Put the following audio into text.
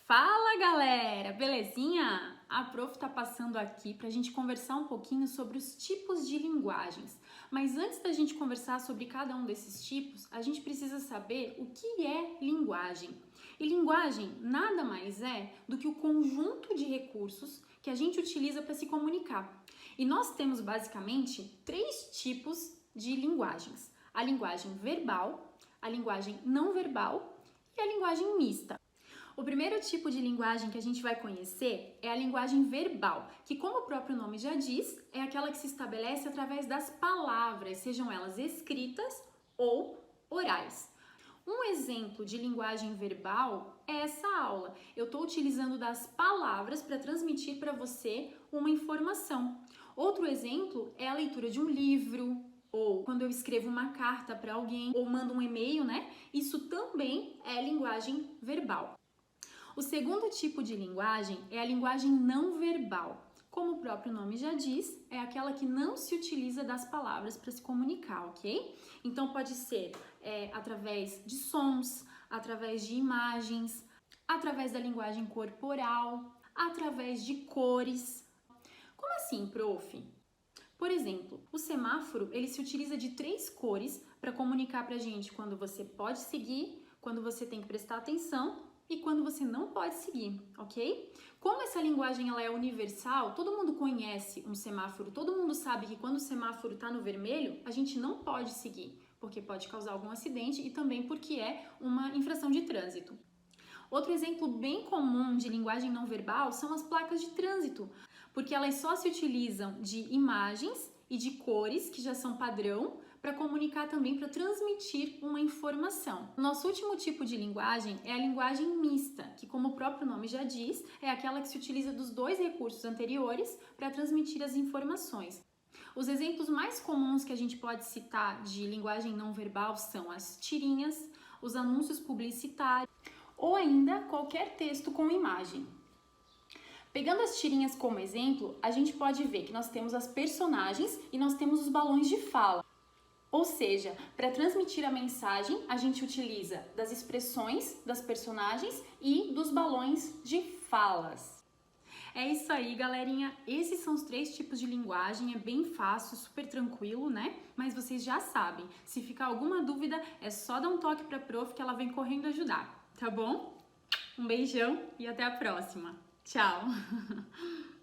Fala galera, belezinha? A prof tá passando aqui pra gente conversar um pouquinho sobre os tipos de linguagens. Mas antes da gente conversar sobre cada um desses tipos, a gente precisa saber o que é linguagem. E linguagem nada mais é do que o conjunto de recursos que a gente utiliza para se comunicar. E nós temos basicamente três tipos de linguagens: a linguagem verbal, a linguagem não verbal e a linguagem mista. O primeiro tipo de linguagem que a gente vai conhecer é a linguagem verbal, que, como o próprio nome já diz, é aquela que se estabelece através das palavras, sejam elas escritas ou orais. Um exemplo de linguagem verbal é essa aula. Eu estou utilizando das palavras para transmitir para você uma informação. Outro exemplo é a leitura de um livro, ou quando eu escrevo uma carta para alguém, ou mando um e-mail, né? Isso também é linguagem verbal. O segundo tipo de linguagem é a linguagem não verbal. Como o próprio nome já diz, é aquela que não se utiliza das palavras para se comunicar, ok? Então pode ser através de sons, através de imagens, através da linguagem corporal, através de cores. Como assim, prof? Por exemplo, o semáforo ele se utiliza de 3 cores para comunicar para a gente quando você pode seguir, quando você tem que prestar atenção e quando você não pode seguir, ok? Como essa linguagem ela é universal, todo mundo conhece um semáforo, todo mundo sabe que quando o semáforo está no vermelho, a gente não pode seguir, porque pode causar algum acidente e também porque é uma infração de trânsito. Outro exemplo bem comum de linguagem não verbal são as placas de trânsito, porque elas só se utilizam de imagens e de cores, que já são padrão, para comunicar também, para transmitir uma informação. Nosso último tipo de linguagem é a linguagem mista, que, como o próprio nome já diz, é aquela que se utiliza dos 2 recursos anteriores para transmitir as informações. Os exemplos mais comuns que a gente pode citar de linguagem não verbal são as tirinhas, os anúncios publicitários ou ainda qualquer texto com imagem. Pegando as tirinhas como exemplo, a gente pode ver que nós temos as personagens e nós temos os balões de fala. Ou seja, para transmitir a mensagem, a gente utiliza das expressões das personagens e dos balões de falas. É isso aí, galerinha. Esses são os 3 tipos de linguagem. É bem fácil, super tranquilo, né? Mas vocês já sabem. Se ficar alguma dúvida, é só dar um toque para a prof que ela vem correndo ajudar, tá bom? Um beijão e até a próxima. Tchau!